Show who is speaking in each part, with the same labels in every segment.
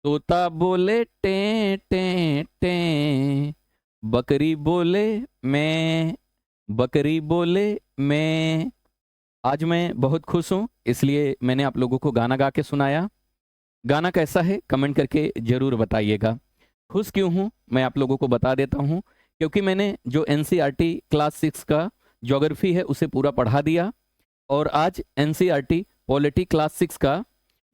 Speaker 1: तोता बोले टें टें टें, बकरी बोले मैं, बकरी बोले मैं। आज मैं बहुत खुश हूँ, इसलिए मैंने आप लोगों को गाना गा के सुनाया। गाना कैसा है कमेंट करके जरूर बताइएगा। खुश क्यों हूँ मैं आप लोगों को बता देता हूँ, क्योंकि मैंने जो एनसीईआरटी क्लास 6 का ज्योग्राफी है उसे पूरा पढ़ा दिया। और आज एनसीईआरटी पॉलिटी क्लास 6 का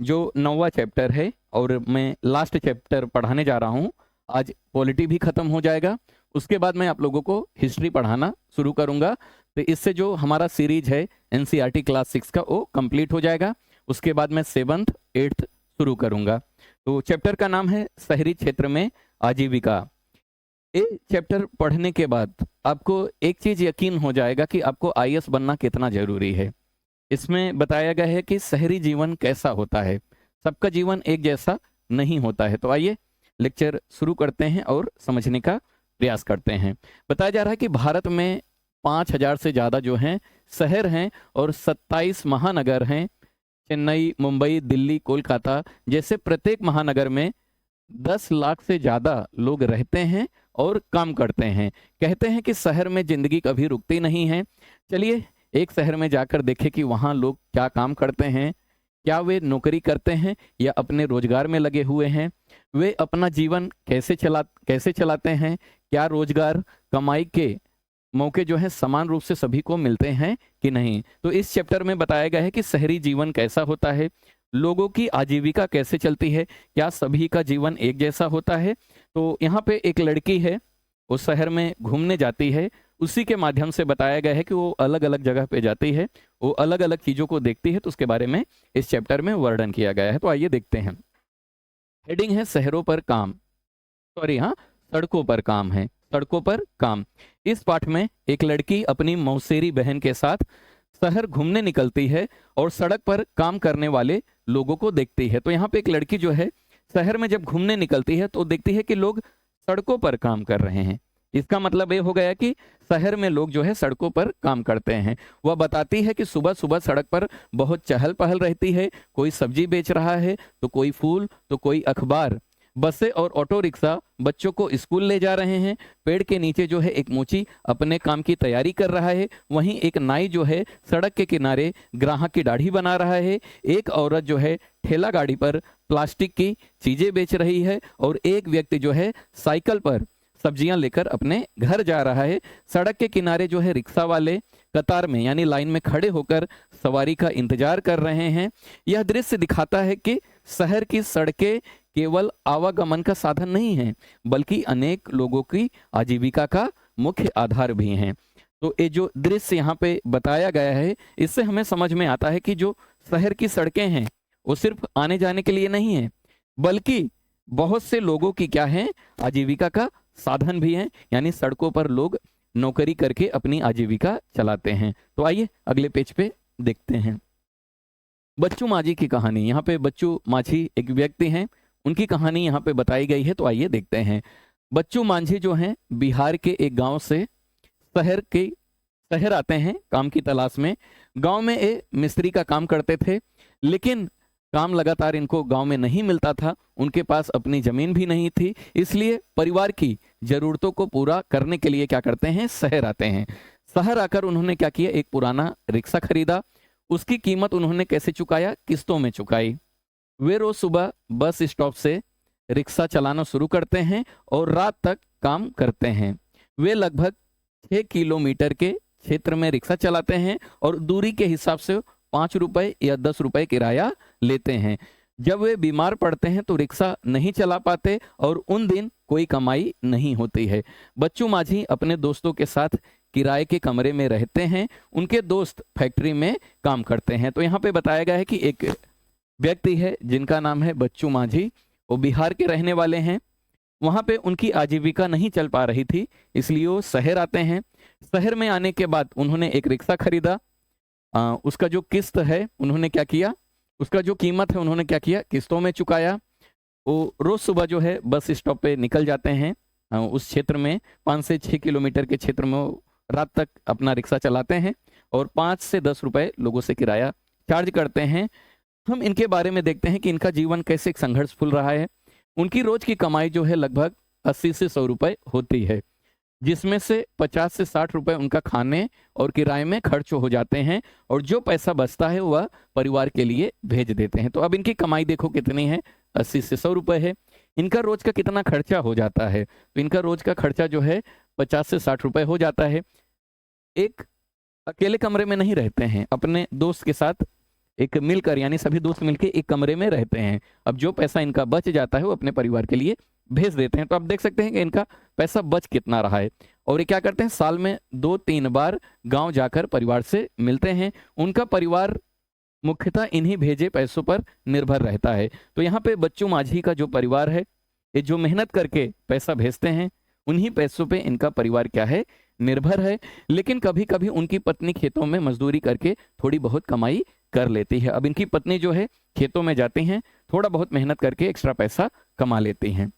Speaker 1: जो 9वां चैप्टर है और मैं लास्ट चैप्टर पढ़ाने जा रहा हूँ। आज पॉलिटी भी खत्म हो जाएगा, उसके बाद मैं आप लोगों को हिस्ट्री पढ़ाना शुरू करूँगा। तो इससे जो हमारा सीरीज है एनसीईआरटी क्लास 6 का वो कंप्लीट हो जाएगा। उसके बाद मैं 7th 8th शुरू करूँगा। तो चैप्टर का नाम है शहरी क्षेत्र में आजीविका। ये चैप्टर पढ़ने के बाद आपको एक चीज यकीन हो जाएगा कि आपको आईएएस बनना कितना जरूरी है। इसमें बताया गया है कि शहरी जीवन कैसा होता है। सबका जीवन एक जैसा नहीं होता है। तो आइए लेक्चर शुरू करते हैं और समझने का प्रयास करते हैं। बताया जा रहा है कि भारत में 5,000 से ज़्यादा जो हैं शहर हैं और 27 महानगर हैं। चेन्नई, मुंबई, दिल्ली, कोलकाता जैसे प्रत्येक महानगर में 10 लाख से ज़्यादा लोग रहते हैं और काम करते हैं। कहते हैं कि शहर में जिंदगी कभी रुकती नहीं है। चलिए एक शहर में जाकर देखें कि वहाँ लोग क्या काम करते हैं, क्या वे नौकरी करते हैं या अपने रोजगार में लगे हुए हैं, वे अपना जीवन कैसे चलाते हैं, क्या रोजगार कमाई के मौके जो है समान रूप से सभी को मिलते हैं कि नहीं। तो इस चैप्टर में बताया गया है कि शहरी जीवन कैसा होता है, लोगों की आजीविका कैसे चलती है, क्या सभी का जीवन एक जैसा होता है। तो यहाँ पे एक लड़की है, वो शहर में घूमने जाती है। उसी के माध्यम से बताया गया है कि वो अलग अलग जगह पे जाती है, वो अलग अलग चीज़ों को देखती है। तो उसके बारे में इस चैप्टर में वर्णन किया गया है। तो आइए देखते हैं। हेडिंग है शहरों पर काम, सॉरी हाँ, सड़कों पर काम है, सड़कों पर काम। इस पाठ में एक लड़की अपनी मौसेरी बहन के साथ शहर घूमने निकलती है और सड़क पर काम करने वाले लोगों को देखती है। तो यहाँ पे एक लड़की जो है शहर में जब घूमने निकलती है तो देखती है कि लोग सड़कों पर काम कर रहे हैं। इसका मतलब ये हो गया कि शहर में लोग जो है सड़कों पर काम करते हैं। वह बताती है कि सुबह सुबह सड़क पर बहुत चहल पहल रहती है। कोई सब्जी बेच रहा है, तो कोई फूल, तो कोई अखबार। बसें और ऑटो रिक्शा बच्चों को स्कूल ले जा रहे हैं। पेड़ के नीचे जो है एक मोची अपने काम की तैयारी कर रहा है। वहीं एक नाई जो है सड़क के किनारे ग्राहक की दाढ़ी बना रहा है। एक औरत जो है ठेला गाड़ी पर प्लास्टिक की चीजें बेच रही है और एक व्यक्ति जो है साइकिल पर सब्जियां लेकर अपने घर जा रहा है। सड़क के किनारे जो है रिक्शा वाले कतार में यानी लाइन में खड़े होकर सवारी का इंतजार कर रहे हैं। यह दृश्य दिखाता है कि शहर की सड़कें केवल आवागमन का साधन नहीं है, बल्कि अनेक लोगों की आजीविका का मुख्य आधार भी हैं। तो ये जो दृश्य यहाँ पे बताया गया है, इससे हमें समझ में आता है कि जो शहर की सड़कें हैं वो सिर्फ आने जाने के लिए नहीं है, बल्कि बहुत से लोगों की क्या है, आजीविका का साधन भी है। यानी सड़कों पर लोग नौकरी करके अपनी आजीविका चलाते हैं। तो आइए अगले पेज पे देखते हैं। बच्चू माझी की कहानी। यहाँ पे बच्चू माझी एक व्यक्ति हैं, उनकी कहानी यहाँ पे बताई गई है। तो आइए देखते हैं। बच्चू माझी जो हैं बिहार के एक गांव से शहर आते हैं काम की तलाश में। गांव में एक मिस्त्री का काम करते थे, लेकिन काम लगातार इनको गांव में नहीं मिलता था। उनके पास अपनी जमीन भी नहीं थी, इसलिए परिवार की जरूरतों को पूरा करने के लिए क्या करते हैं, शहर आते हैं। शहर आकर उन्होंने क्या किया, एक पुराना रिक्शा खरीदा। उसकी कीमत उन्होंने कैसे चुकाया, किस्तों में चुकाई। वे रोज सुबह बस स्टॉप से रिक्शा चलाना शुरू करते हैं और रात तक काम करते हैं। वे लगभग 6 किलोमीटर के क्षेत्र में रिक्शा चलाते हैं और दूरी के हिसाब से 5 रुपए या 10 रुपए किराया लेते हैं। जब वे बीमार पड़ते हैं तो रिक्शा नहीं चला पाते और उन दिन कोई कमाई नहीं होती है। बच्चू माझी अपने दोस्तों के साथ किराए के कमरे में रहते हैं। उनके दोस्त फैक्ट्री में काम करते हैं। तो यहाँ पे बताया गया है कि एक व्यक्ति है जिनका नाम है बच्चू माझी, वो बिहार के रहने वाले हैं। वहाँ पे उनकी आजीविका नहीं चल पा रही थी, इसलिए वो शहर आते हैं। शहर में आने के बाद उन्होंने एक रिक्शा खरीदा। उसका जो किस्त है उन्होंने क्या किया, उसका जो कीमत है उन्होंने क्या किया, किस्तों में चुकाया। वो रोज सुबह जो है बस स्टॉप पे निकल जाते हैं। उस क्षेत्र में 5 से 6 किलोमीटर के क्षेत्र में वो रात तक अपना रिक्शा चलाते हैं और 5 से 10 रुपए लोगों से किराया चार्ज करते हैं। हम इनके बारे में देखते हैं कि इनका जीवन कैसे संघर्षफुल रहा है। उनकी रोज की कमाई जो है लगभग 80 से 100 रुपए होती है, जिसमें से 50 से 60 रुपए उनका खाने और किराए में खर्च हो जाते हैं, और जो पैसा बचता है वह परिवार के लिए भेज देते हैं। तो अब इनकी कमाई देखो कितनी है, 80 से 100 रुपए है। इनका रोज का कितना खर्चा हो जाता है, तो इनका रोज का खर्चा जो है 50 से 60 रुपए हो जाता है। एक अकेले कमरे में नहीं रहते हैं, अपने दोस्त के साथ एक मिलकर, यानी सभी दोस्त मिलकर एक कमरे में रहते हैं। अब जो पैसा इनका बच जाता है वो अपने परिवार के लिए भेज देते हैं। तो आप देख सकते हैं कि इनका पैसा बच कितना रहा है। और ये क्या करते हैं, साल में 2-3 बार गांव जाकर परिवार से मिलते हैं। उनका परिवार मुख्यतः इन्हीं भेजे पैसों पर निर्भर रहता है। तो यहाँ पे बच्चू माझी का जो परिवार है, ये जो मेहनत करके पैसा भेजते हैं, उन्हीं पैसों पे इनका परिवार क्या है, निर्भर है। लेकिन कभी कभी उनकी पत्नी खेतों में मजदूरी करके थोड़ी बहुत कमाई कर लेती है। अब इनकी पत्नी जो है खेतों में जाती हैं, थोड़ा बहुत मेहनत करके एक्स्ट्रा पैसा कमा लेती हैं।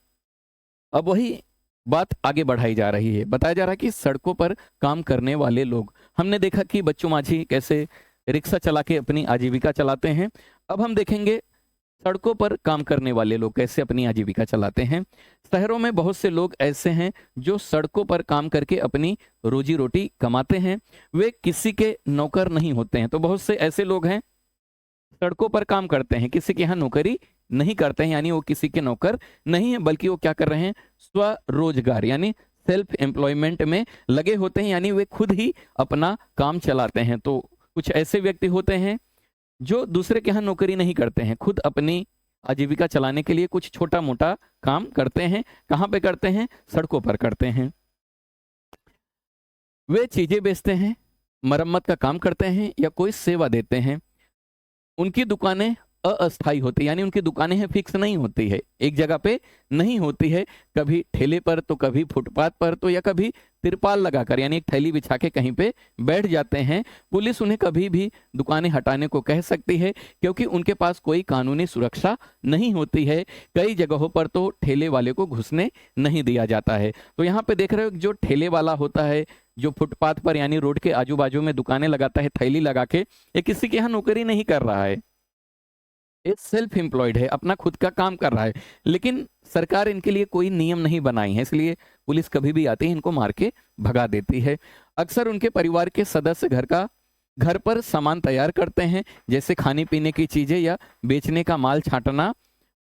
Speaker 1: अब वही बात आगे बढ़ाई जा रही है, बताया जा रहा है कि सड़कों पर काम करने वाले लोग, हमने देखा कि बच्चू माझी कैसे रिक्शा चला के अपनी आजीविका चलाते हैं। अब हम देखेंगे सड़कों पर काम करने वाले लोग कैसे अपनी आजीविका चलाते हैं। शहरों में बहुत से लोग ऐसे हैं जो सड़कों पर काम करके अपनी रोजी रोटी कमाते हैं। वे किसी के नौकर नहीं होते हैं। तो बहुत से ऐसे लोग हैं सड़कों पर काम करते हैं, किसी के यहाँ नौकरी नहीं करते हैं, यानी वो किसी के नौकर नहीं है, बल्कि वो क्या कर रहे हैं, स्वरोजगार यानी सेल्फ एम्प्लॉयमेंट में लगे होते हैं, यानी वे खुद ही अपना काम चलाते हैं। तो कुछ ऐसे व्यक्ति होते हैं जो दूसरे के यहाँ नौकरी नहीं करते हैं, खुद अपनी आजीविका चलाने के लिए कुछ छोटा मोटा काम करते हैं। कहाँ पे करते हैं, सड़कों पर करते हैं। वे चीजें बेचते हैं, मरम्मत का काम करते हैं या कोई सेवा देते हैं। उनकी दुकानें अस्थायी होती है, यानी उनकी दुकानें हैं फिक्स नहीं होती है, एक जगह पे नहीं होती है, कभी ठेले पर तो कभी फुटपाथ पर तो या कभी तिरपाल लगाकर, यानी एक थैली बिछा के कहीं पे बैठ जाते हैं। पुलिस उन्हें कभी भी दुकानें हटाने को कह सकती है, क्योंकि उनके पास कोई कानूनी सुरक्षा नहीं होती है। कई जगहों पर तो ठेले वाले को घुसने नहीं दिया जाता है। तो यहाँ पे देख रहे हो जो ठेले वाला होता है, जो फुटपाथ पर यानी रोड के आजू बाजू में दुकानें लगाता है थैली लगा के, ये किसी के यहाँ नौकरी नहीं कर रहा है, ये सेल्फ एम्प्लॉयड है, अपना खुद का काम कर रहा है। लेकिन सरकार इनके लिए कोई नियम नहीं बनाई है, इसलिए पुलिस कभी भी आती है इनको मार के भगा देती है। अक्सर उनके परिवार के सदस्य घर पर सामान तैयार करते हैं, जैसे खाने पीने की चीजें या बेचने का माल छांटना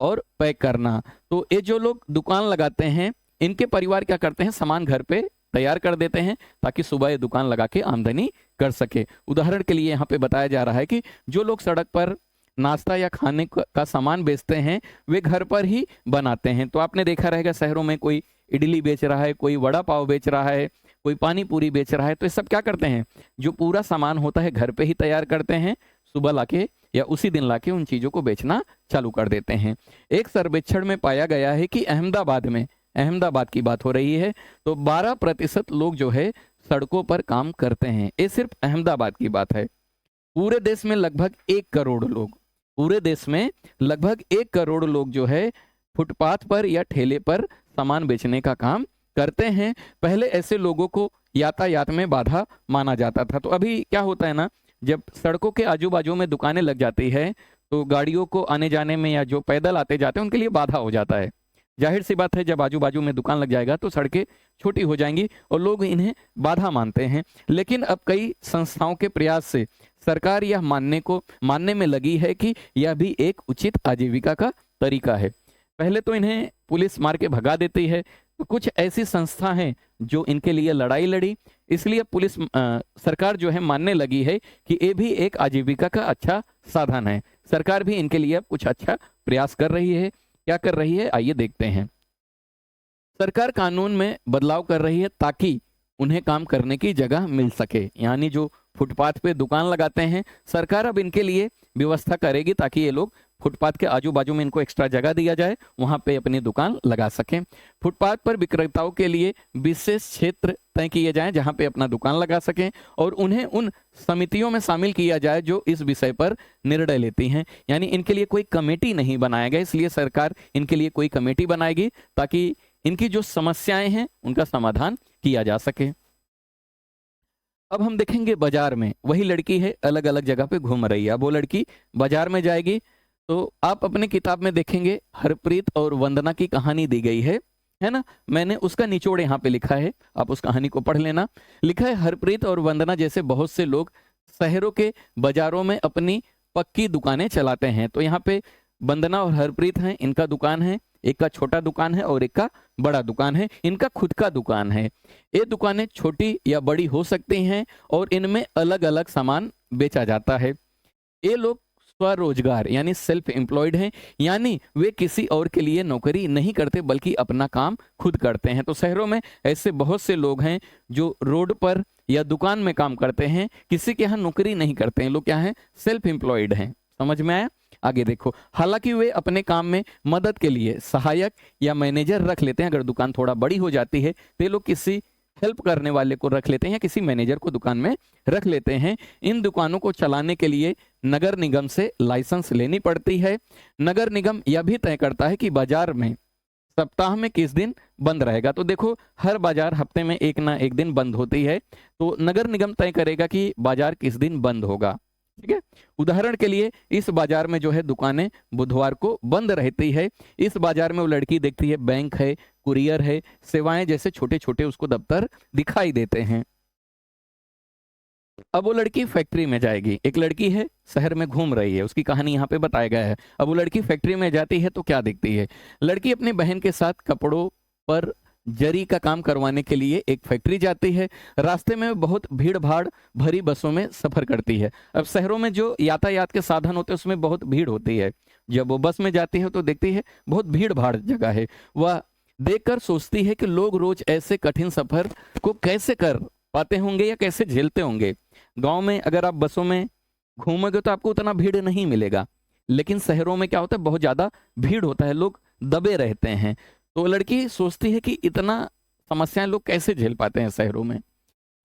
Speaker 1: और पैक करना। तो ये जो लोग दुकान लगाते हैं, इनके परिवार क्या करते हैं, सामान घर पे तैयार कर देते हैं ताकि सुबह ये दुकान लगा के आमदनी कर सके। उदाहरण के लिए यहाँ पे बताया जा रहा है कि जो लोग सड़क पर नाश्ता या खाने का सामान बेचते हैं, वे घर पर ही बनाते हैं। तो आपने देखा रहेगा शहरों में कोई इडली बेच रहा है, कोई वड़ा पाव बेच रहा है, कोई पानी पूरी बेच रहा है। तो ये सब क्या करते हैं, जो पूरा सामान होता है घर पे ही तैयार करते हैं, सुबह लाके या उसी दिन लाके उन चीजों को बेचना चालू कर देते हैं। एक सर्वेक्षण में पाया गया है कि अहमदाबाद की बात हो रही है, तो 12% लोग जो है सड़कों पर काम करते हैं। ये सिर्फ अहमदाबाद की बात है। पूरे देश में लगभग 1 करोड़ लोग, पूरे देश में लगभग 1 करोड़ लोग जो है फुटपाथ पर या ठेले पर सामान बेचने का काम करते हैं। पहले ऐसे लोगों को यातायात में बाधा माना जाता था। तो अभी क्या होता है ना, जब सड़कों के आजू बाजू में दुकानें लग जाती है तो गाड़ियों को आने जाने में या जो पैदल आते जाते हैं उनके लिए बाधा हो जाता है। जाहिर सी बात है, जब आजू बाजू में दुकान लग जाएगा तो सड़कें छोटी हो जाएंगी और लोग इन्हें बाधा मानते हैं। लेकिन अब कई संस्थाओं के प्रयास से सरकार यह मानने में लगी है कि यह भी एक उचित आजीविका का तरीका है। पहले तो इन्हें पुलिस मार के भगा देती है, तो कुछ ऐसी संस्था हैं जो इनके लिए लड़ाई लड़ी, इसलिए सरकार जो है मानने लगी है कि ये भी एक आजीविका का अच्छा साधन है। सरकार भी इनके लिए अब कुछ अच्छा प्रयास कर रही है। क्या कर रही है, आइए देखते हैं। सरकार कानून में बदलाव कर रही है ताकि उन्हें काम करने की जगह मिल सके, यानी जो फुटपाथ पे दुकान लगाते हैं, सरकार अब इनके लिए व्यवस्था करेगी ताकि ये लोग फुटपाथ के आजू बाजू में इनको एक्स्ट्रा जगह दिया जाए, वहां पे अपनी दुकान लगा सकें। फुटपाथ पर विक्रेताओं के लिए विशेष क्षेत्र तय किए जाएं जहां पे अपना दुकान लगा सकें, और उन्हें उन समितियों में शामिल किया जाए जो इस विषय पर निर्णय लेती हैं। यानी इनके लिए कोई कमेटी नहीं बनाया गया, इसलिए सरकार इनके लिए कोई कमेटी बनाएगी ताकि इनकी जो समस्याएं हैं उनका समाधान किया जा सके। अब हम देखेंगे बाजार में, वही लड़की है अलग अलग जगह पे घूम रही है। अब वो लड़की बाजार में जाएगी तो आप अपने किताब में देखेंगे हरप्रीत और वंदना की कहानी दी गई है ना। मैंने उसका निचोड़ यहाँ पे लिखा है, आप उस कहानी को पढ़ लेना। लिखा है हरप्रीत और वंदना जैसे बहुत से लोग शहरों के बाजारों में अपनी पक्की दुकानें चलाते हैं। तो यहाँ पे वंदना और हरप्रीत हैं, इनका दुकान है, एक का छोटा दुकान है और एक का बड़ा दुकान है, इनका खुद का दुकान है। ये दुकानें छोटी या बड़ी हो सकती हैं और इनमें अलग अलग सामान बेचा जाता है। ये लोग स्वरोजगार यानी सेल्फ एम्प्लॉयड हैं, यानी वे किसी और के लिए नौकरी नहीं करते बल्कि अपना काम खुद करते हैं। तो शहरों में ऐसे बहुत से लोग हैं जो रोड पर या दुकान में काम करते हैं, किसी के यहाँ नौकरी नहीं करते हैं, लोग क्या हैं, सेल्फ एम्प्लॉयड हैं। समझ में आया? आगे देखो, हालांकि वे अपने काम में मदद के लिए सहायक या मैनेजर रख लेते हैं। अगर दुकान थोड़ा बड़ी हो जाती है तो ये लोग किसी हेल्प करने वाले को रख लेते हैं या किसी मैनेजर को दुकान में रख लेते हैं। इन दुकानों को चलाने के लिए नगर निगम से लाइसेंस लेनी पड़ती है। नगर निगम यह भी तय करता है कि बाजार में सप्ताह में किस दिन बंद रहेगा। तो देखो, हर बाजार हफ्ते में एक ना एक दिन बंद होती है, तो नगर निगम तय करेगा कि बाजार किस दिन बंद होगा। ठीक है, उदाहरण के लिए इस बाजार में जो है दुकानें बुधवार को बंद रहती है। इस बाजार में वो लड़की देखती है बैंक है, कुरियर है, सेवाएं जैसे छोटे छोटे उसको दफ्तर दिखाई देते हैं। अब वो लड़की फैक्ट्री में जाएगी। एक लड़की है, शहर में घूम रही है, उसकी कहानी यहाँ पे बताया गया है। अब वो लड़की फैक्ट्री में जाती है तो क्या देखती है, लड़की अपनी बहन के साथ कपड़ों पर जरी का काम करवाने के लिए एक फैक्ट्री जाती है। रास्ते में बहुत भीड़ भाड़ भरी बसों में सफर करती है। अब शहरों में जो यातायात के साधन होते हैं उसमें बहुत भीड़ होती है। जब वो बस में जाती है तो देखती है बहुत भीड़ भाड़ जगह है। वह देखकर सोचती है कि लोग रोज ऐसे कठिन सफर को कैसे कर पाते होंगे या कैसे झेलते होंगे। गांव में अगर आप बसों में घूमोगे तो आपको उतना भीड़ नहीं मिलेगा, लेकिन शहरों में क्या होता है, बहुत ज्यादा भीड़ होता है, लोग दबे रहते हैं। तो लड़की सोचती है कि इतना समस्याएं लोग कैसे झेल पाते हैं शहरों में।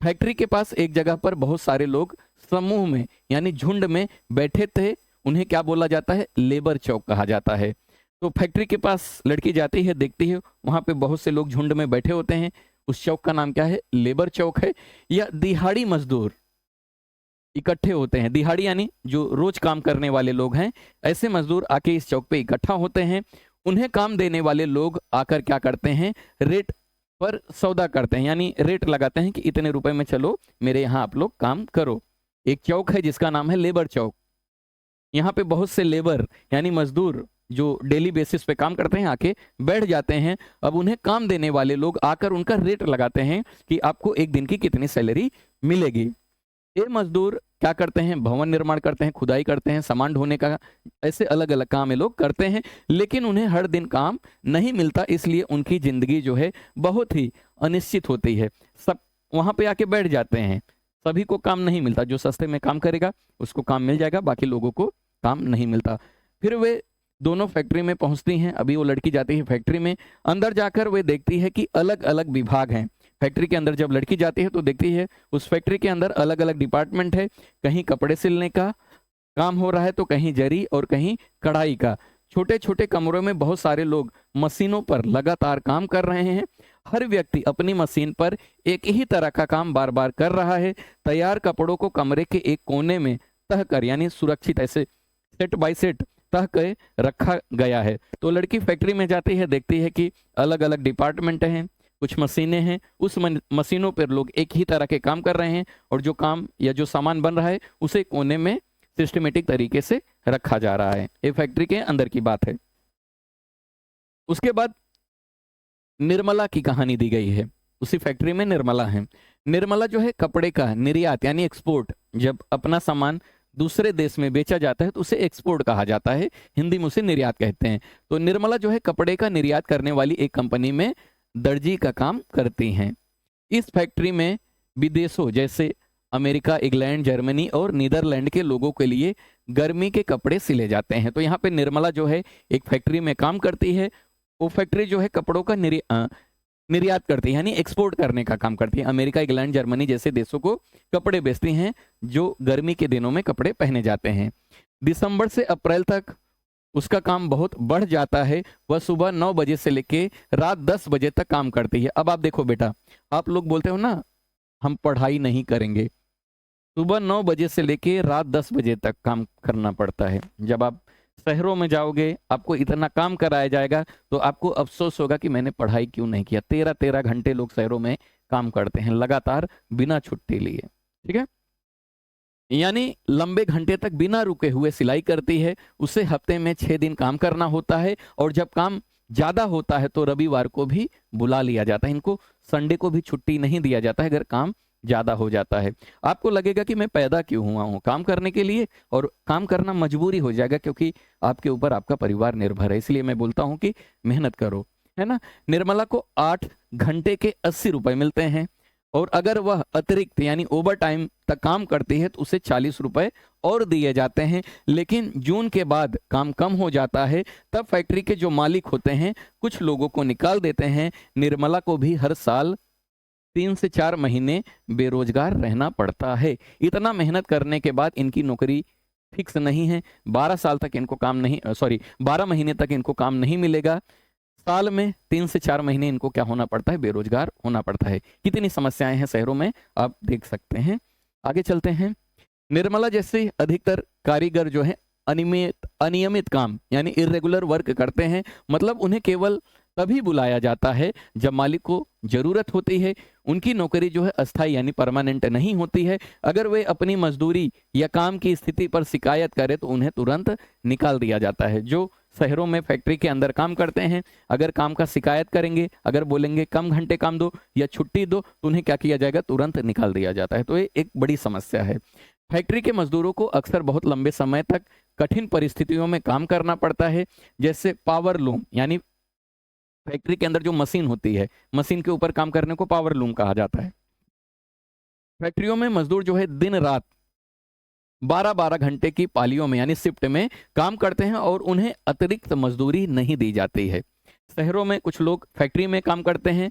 Speaker 1: फैक्ट्री के पास एक जगह पर बहुत सारे लोग समूह में यानी झुंड में बैठे थे। उन्हें क्या बोला जाता है, लेबर चौक कहा जाता है। तो फैक्ट्री के पास लड़की जाती है, देखती है वहां पे बहुत से लोग झुंड में बैठे होते हैं। उस चौक का नाम क्या है, लेबर चौक है। या दिहाड़ी मजदूर इकट्ठे होते हैं। दिहाड़ी यानी जो रोज काम करने वाले लोग हैं, ऐसे मजदूर आके इस चौक पे इकट्ठा होते हैं। उन्हें काम देने वाले लोग आकर क्या करते हैं, रेट पर सौदा करते हैं, यानी रेट लगाते हैं कि इतने रुपए में चलो मेरे यहाँ आप लोग काम करो। एक चौक है जिसका नाम है लेबर चौक। यहाँ पे बहुत से लेबर यानी मजदूर जो डेली बेसिस पे काम करते हैं आके बैठ जाते हैं। अब उन्हें काम देने वाले लोग आकर उनका रेट लगाते हैं कि आपको एक दिन की कितनी सैलरी मिलेगी। ये मजदूर क्या करते हैं, भवन निर्माण करते हैं, खुदाई करते हैं, सामान ढोने का, ऐसे अलग अलग काम ये लोग करते हैं। लेकिन उन्हें हर दिन काम नहीं मिलता, इसलिए उनकी जिंदगी जो है बहुत ही अनिश्चित होती है। सब वहां पे आके बैठ जाते हैं, सभी को काम नहीं मिलता। जो सस्ते में काम करेगा उसको काम मिल जाएगा, बाकी लोगों को काम नहीं मिलता। फिर वे दोनों फैक्ट्री में पहुंचती हैं। अभी वो लड़की जाती है फैक्ट्री में, अंदर जाकर वे देखती है कि अलग अलग विभाग हैं। फैक्ट्री के अंदर जब लड़की जाती है तो देखती है उस फैक्ट्री के अंदर अलग अलग डिपार्टमेंट है। कहीं कपड़े सिलने का काम हो रहा है तो कहीं जरी और कहीं कढ़ाई का। छोटे छोटे कमरों में बहुत सारे लोग मशीनों पर लगातार काम कर रहे हैं। हर व्यक्ति अपनी मशीन पर एक ही तरह का काम बार बार कर रहा है। तैयार कपड़ों को कमरे के एक कोने में तह कर यानी सुरक्षित ऐसे सेट बाय सेट तह कर रखा गया है। तो लड़की फैक्ट्री में जाती है, देखती है कि अलग अलग डिपार्टमेंट हैं, कुछ मशीनें हैं, उस मशीनों पर लोग एक ही तरह के काम कर रहे हैं और जो काम या जो सामान बन रहा है उसे कोने में सिस्टमेटिक तरीके से रखा जा रहा है। ये फैक्ट्री के अंदर की बात है। उसके बाद निर्मला की कहानी दी गई है। उसी फैक्ट्री में निर्मला है। निर्मला जो है कपड़े का निर्यात यानी एक्सपोर्ट, जब अपना सामान दूसरे देश में बेचा जाता है तो उसे एक्सपोर्ट कहा जाता है, हिंदी में उसे निर्यात कहते हैं। तो निर्मला जो है कपड़े का निर्यात करने वाली एक कंपनी में दर्जी का काम करती हैं। इस फैक्ट्री में विदेशों जैसे अमेरिका, इंग्लैंड, जर्मनी और नीदरलैंड के लोगों के लिए गर्मी के कपड़े सिले जाते हैं। तो यहाँ पे निर्मला जो है एक फैक्ट्री में काम करती है। वो फैक्ट्री जो है कपड़ों का निर्यात करती है यानी एक्सपोर्ट करने का काम करती है। अमेरिका, इंग्लैंड, जर्मनी जैसे देशों को कपड़े बेचती हैं जो गर्मी के दिनों में कपड़े पहने जाते हैं। दिसंबर से अप्रैल तक उसका काम बहुत बढ़ जाता है। वह सुबह 9 बजे से लेके रात 10 बजे तक काम करती है। अब आप देखो बेटा, आप लोग बोलते हो ना हम पढ़ाई नहीं करेंगे, सुबह 9 बजे से लेके रात 10 बजे तक काम करना पड़ता है। जब आप शहरों में जाओगे, आपको इतना काम कराया जाएगा तो आपको अफसोस होगा कि मैंने पढ़ाई क्यों नहीं किया। 13-13 घंटे लोग शहरों में काम करते हैं लगातार बिना छुट्टी लिए। ठीक है, यानी लंबे घंटे तक बिना रुके हुए सिलाई करती है। उसे हफ्ते में 6 दिन काम करना होता है, और जब काम ज्यादा होता है तो रविवार को भी बुला लिया जाता है। इनको संडे को भी छुट्टी नहीं दिया जाता है अगर काम ज्यादा हो जाता है। आपको लगेगा कि मैं पैदा क्यों हुआ हूं, काम करने के लिए, और काम करना मजबूरी हो जाएगा क्योंकि आपके ऊपर आपका परिवार निर्भर है। इसलिए मैं बोलता हूं कि मेहनत करो, है ना। निर्मला को 8 घंटे के 80 रुपए मिलते हैं, और अगर वह अतिरिक्त यानी ओवर टाइम तक काम करती है तो उसे 40 रुपए और दिए जाते हैं। लेकिन जून के बाद काम कम हो जाता है, तब फैक्ट्री के जो मालिक होते हैं कुछ लोगों को निकाल देते हैं। निर्मला को भी हर साल 3 से 4 महीने बेरोजगार रहना पड़ता है। इतना मेहनत करने के बाद इनकी नौकरी फिक्स नहीं है। 12 साल तक इनको काम नहीं, 12 महीने तक इनको काम नहीं मिलेगा। साल में 3 से 4 महीने इनको क्या होना पड़ता है, बेरोजगार होना पड़ता है। कितनी समस्याएं हैं शहरों में, आप देख सकते हैं। आगे चलते हैं। निर्मला जैसे अधिकतर कारीगर जो है अनियमित काम यानी इरेगुलर वर्क करते हैं। मतलब उन्हें केवल तभी बुलाया जाता है जब मालिक को जरूरत होती है। उनकी नौकरी जो है अस्थायी यानी परमानेंट नहीं होती है। अगर वे अपनी मजदूरी या काम की स्थिति पर शिकायत करें तो उन्हें तुरंत निकाल दिया जाता है। जो शहरों में फैक्ट्री के अंदर काम करते हैं, अगर काम का शिकायत करेंगे, अगर बोलेंगे कम घंटे काम दो या छुट्टी दो, तो उन्हें क्या किया जाएगा, तुरंत निकाल दिया जाता है। तो ये एक बड़ी समस्या है। फैक्ट्री के मजदूरों को अक्सर बहुत लंबे समय तक कठिन परिस्थितियों में काम करना पड़ता है। जैसे पावर लूम यानी फैक्ट्री के अंदर जो मशीन होती है, मशीन के ऊपर काम करने को पावर लूम कहा जाता है। फैक्ट्रियों में मजदूर जो है दिन रात 12-12 घंटे की पालियों में यानी शिफ्ट में काम करते हैं, और उन्हें अतिरिक्त मजदूरी नहीं दी जाती है। शहरों में कुछ लोग फैक्ट्री में काम करते हैं,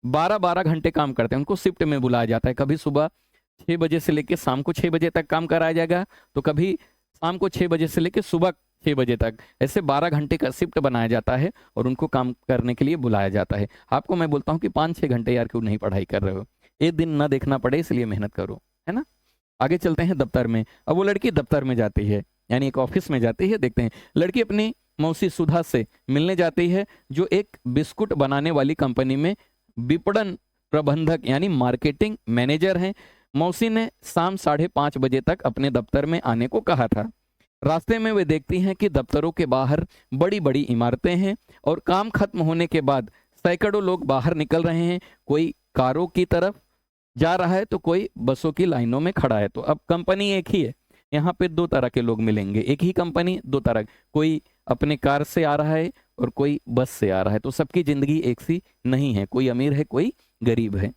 Speaker 1: 12-12 घंटे काम करते हैं, उनको शिफ्ट में बुलाया जाता है। कभी सुबह 6 बजे से लेकर शाम को 6 बजे तक काम कराया जाएगा, तो कभी शाम को 6 बजे से लेकर सुबह 6 बजे तक, ऐसे 12 घंटे का शिफ्ट बनाया जाता है और उनको काम करने के लिए बुलाया जाता है। आपको मैं बोलता हूँ कि 5-6 घंटे यार क्यों नहीं पढ़ाई कर रहे हो, एक दिन ना देखना पड़े इसलिए मेहनत करो, है ना। आगे चलते हैं दफ्तर में। अब वो लड़की दफ्तर में जाती है यानी एक ऑफिस में जाती है। देखते हैं, लड़की अपनी मौसी सुधा से मिलने जाती है जो एक बिस्कुट बनाने वाली कंपनी में विपणन प्रबंधक यानी मार्केटिंग मैनेजर हैं। मौसी ने शाम 5:30 बजे तक अपने दफ्तर में आने को कहा था। रास्ते में वे देखती हैं कि दफ्तरों के बाहर बड़ी बड़ी इमारतें हैं और काम खत्म होने के बाद सैकड़ों लोग बाहर निकल रहे हैं। कोई कारों की तरफ जा रहा है तो कोई बसों की लाइनों में खड़ा है। तो अब कंपनी एक ही है, यहाँ पे 2 तरह के लोग मिलेंगे। एक ही कंपनी 2 तरह, कोई अपने कार से आ रहा है और कोई बस से आ रहा है। तो सबकी जिंदगी एक सी नहीं है, कोई अमीर है कोई गरीब है।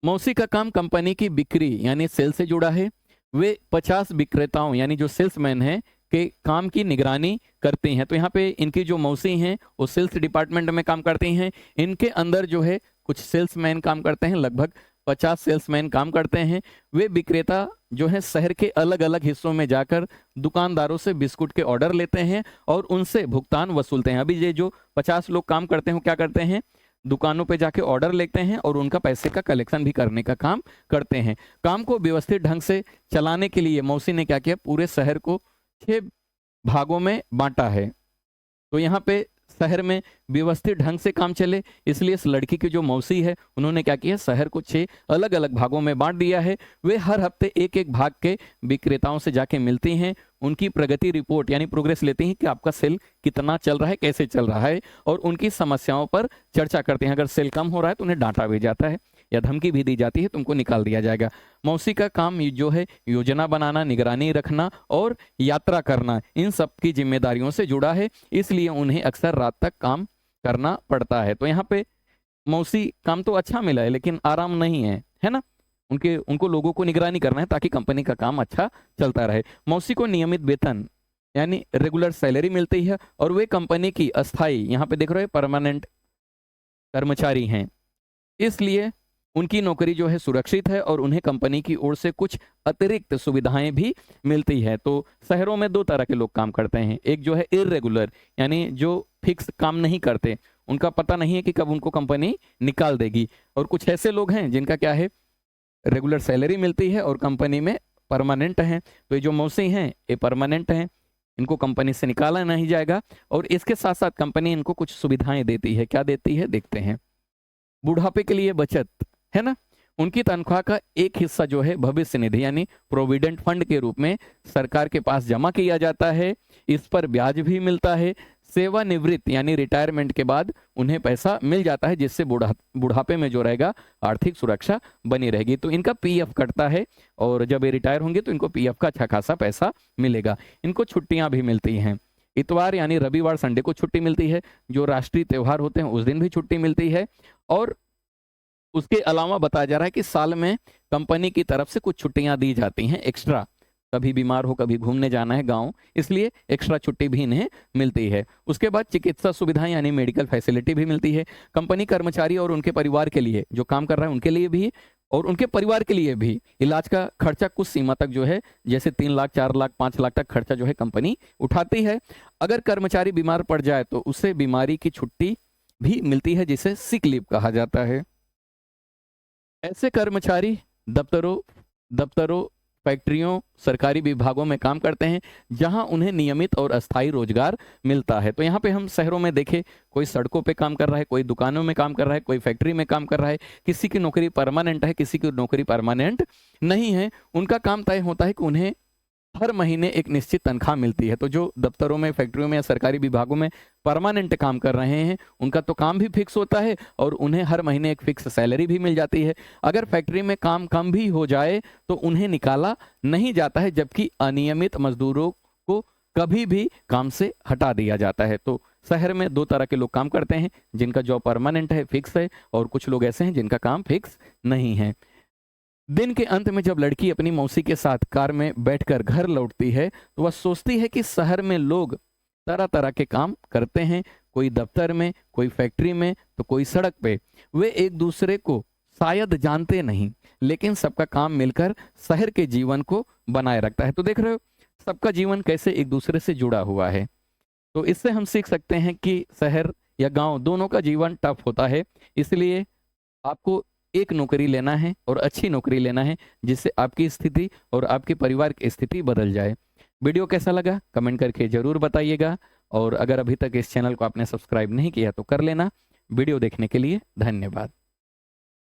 Speaker 1: मौसी का काम कंपनी की बिक्री यानी सेल से जुड़ा है। वे 50 विक्रेताओं यानी जो सेल्समैन हैं के काम की निगरानी करती हैं। तो यहाँ पे इनकी जो मौसी हैं वो सेल्स डिपार्टमेंट में काम करती हैं। इनके अंदर जो है कुछ सेल्समैन काम करते हैं, लगभग 50 सेल्समैन काम करते हैं। वे विक्रेता जो है शहर के अलग अलग हिस्सों में जाकर दुकानदारों से बिस्कुट के ऑर्डर लेते हैं और उनसे भुगतान वसूलते हैं। अभी ये जो 50 लोग काम करते हैं क्या करते हैं, दुकानों पे जाके ऑर्डर लेते हैं और उनका पैसे का कलेक्शन भी करने का काम करते हैं। काम को व्यवस्थित ढंग से चलाने के लिए मौसी ने क्या किया, पूरे शहर को 6 भागों में बांटा है। तो यहाँ पे शहर में व्यवस्थित ढंग से काम चले इसलिए इस लड़की की जो मौसी है उन्होंने क्या किया, शहर को 6 अलग अलग भागों में बांट दिया है। वे हर हफ्ते एक एक भाग के विक्रेताओं से जाके मिलती हैं, उनकी प्रगति रिपोर्ट यानी प्रोग्रेस लेती हैं कि आपका सेल कितना चल रहा है, कैसे चल रहा है, और उनकी समस्याओं पर चर्चा करते हैं। अगर सेल कम हो रहा है तो उन्हें डांटा भी जाता है या धमकी भी दी जाती है, तुमको निकाल दिया जाएगा। मौसी का काम जो है योजना बनाना, निगरानी रखना और यात्रा करना, इन सब की जिम्मेदारियों से जुड़ा है, इसलिए उन्हें अक्सर रात तक काम करना पड़ता है। तो यहाँ पे मौसी काम तो अच्छा मिला है लेकिन आराम नहीं है ना। उनको लोगों को निगरानी करना है ताकि कंपनी का काम अच्छा चलता रहे। मौसी को नियमित वेतन यानी रेगुलर सैलरी मिलती है और वे कंपनी की अस्थाई, यहाँ पे देख रहे हैं परमानेंट कर्मचारी हैं, इसलिए उनकी नौकरी जो है सुरक्षित है और उन्हें कंपनी की ओर से कुछ अतिरिक्त सुविधाएं भी मिलती है। तो शहरों में 2 तरह के लोग काम करते हैं, एक जो है इरेगुलर यानी जो फिक्स काम नहीं करते, उनका पता नहीं है कि कब उनको कंपनी निकाल देगी, और कुछ ऐसे लोग हैं जिनका क्या है रेगुलर सैलरी मिलती है और कंपनी में परमानेंट हैं। तो ये जो मौसी हैं ये परमानेंट हैं, इनको कंपनी से निकाला नहीं जाएगा। और इसके साथ साथ कंपनी इनको कुछ सुविधाएं देती है। क्या देती है देखते हैं। बुढ़ापे के लिए बचत है ना, उनकी तनख्वाह का एक हिस्सा जो है भविष्य निधि यानी प्रोविडेंट फंड के रूप में सरकार के पास जमा किया जाता है। इस पर ब्याज भी मिलता है। सेवानिवृत्त यानी रिटायरमेंट के बाद उन्हें पैसा मिल जाता है, जिससे बुढ़ापे में जो रहेगा आर्थिक सुरक्षा बनी रहेगी। तो इनका पीएफ कटता है और जब ये रिटायर होंगे तो इनको पीएफ का अच्छा खासा पैसा मिलेगा। इनको छुट्टियां भी मिलती हैं। इतवार यानी रविवार संडे को छुट्टी मिलती है। जो राष्ट्रीय त्यौहार होते हैं उस दिन भी छुट्टी मिलती है। और उसके अलावा बताया जा रहा है कि साल में कंपनी की तरफ से कुछ छुट्टियां दी जाती हैं एक्स्ट्रा। कभी बीमार हो, कभी घूमने जाना है गांव, इसलिए एक्स्ट्रा छुट्टी भी इन्हें मिलती है। उसके बाद चिकित्सा सुविधाएं यानी मेडिकल फैसिलिटी भी मिलती है। कंपनी कर्मचारी और उनके परिवार के लिए, जो काम कर रहा है उनके लिए भी और उनके परिवार के लिए भी इलाज का खर्चा कुछ सीमा तक जो है, जैसे 3 लाख 4 लाख 5 लाख तक खर्चा जो है कंपनी उठाती है। अगर कर्मचारी बीमार पड़ जाए तो उसे बीमारी की छुट्टी भी मिलती है, जिसे सिक लीव कहा जाता है। ऐसे कर्मचारी दफ्तरों, फैक्ट्रियों, सरकारी विभागों में काम करते हैं जहां उन्हें नियमित और अस्थायी रोजगार मिलता है। तो यहाँ पे हम शहरों में देखें, कोई सड़कों पे काम कर रहा है, कोई दुकानों में काम कर रहा है, कोई फैक्ट्री में काम कर रहा है। किसी की नौकरी परमानेंट है, किसी की नौकरी परमानेंट नहीं है। उनका काम तय होता है कि उन्हें हर महीने एक निश्चित तनख्वाह मिलती है। तो जो दफ्तरों में, फैक्ट्रियों में या सरकारी विभागों में परमानेंट काम कर रहे हैं उनका तो काम भी फिक्स होता है और उन्हें हर महीने एक फिक्स सैलरी भी मिल जाती है। अगर फैक्ट्री में काम कम भी हो जाए तो उन्हें निकाला नहीं जाता है, जबकि अनियमित मजदूरों को कभी भी काम से हटा दिया जाता है। तो शहर में 2 तरह के लोग काम करते हैं, जिनका जॉब परमानेंट है, फिक्स है, और कुछ लोग ऐसे हैं जिनका काम फिक्स नहीं है। दिन के अंत में जब लड़की अपनी मौसी के साथ कार में बैठकर घर लौटती है तो वह सोचती है कि शहर में लोग तरह तरह के काम करते हैं, कोई दफ्तर में, कोई फैक्ट्री में, तो कोई सड़क पे। वे एक दूसरे को शायद जानते नहीं, लेकिन सबका काम मिलकर शहर के जीवन को बनाए रखता है। तो देख रहे हो सबका जीवन कैसे एक दूसरे से जुड़ा हुआ है। तो इससे हम सीख सकते हैं कि शहर या गांव दोनों का जीवन टफ होता है। इसलिए आपको एक नौकरी लेना है और अच्छी नौकरी लेना है, जिससे आपकी स्थिति और आपके परिवार की स्थिति बदल जाए। वीडियो कैसा लगा कमेंट करके जरूर बताइएगा, और अगर अभी तक इस चैनल को आपने सब्सक्राइब नहीं किया तो कर लेना। वीडियो देखने के लिए धन्यवाद।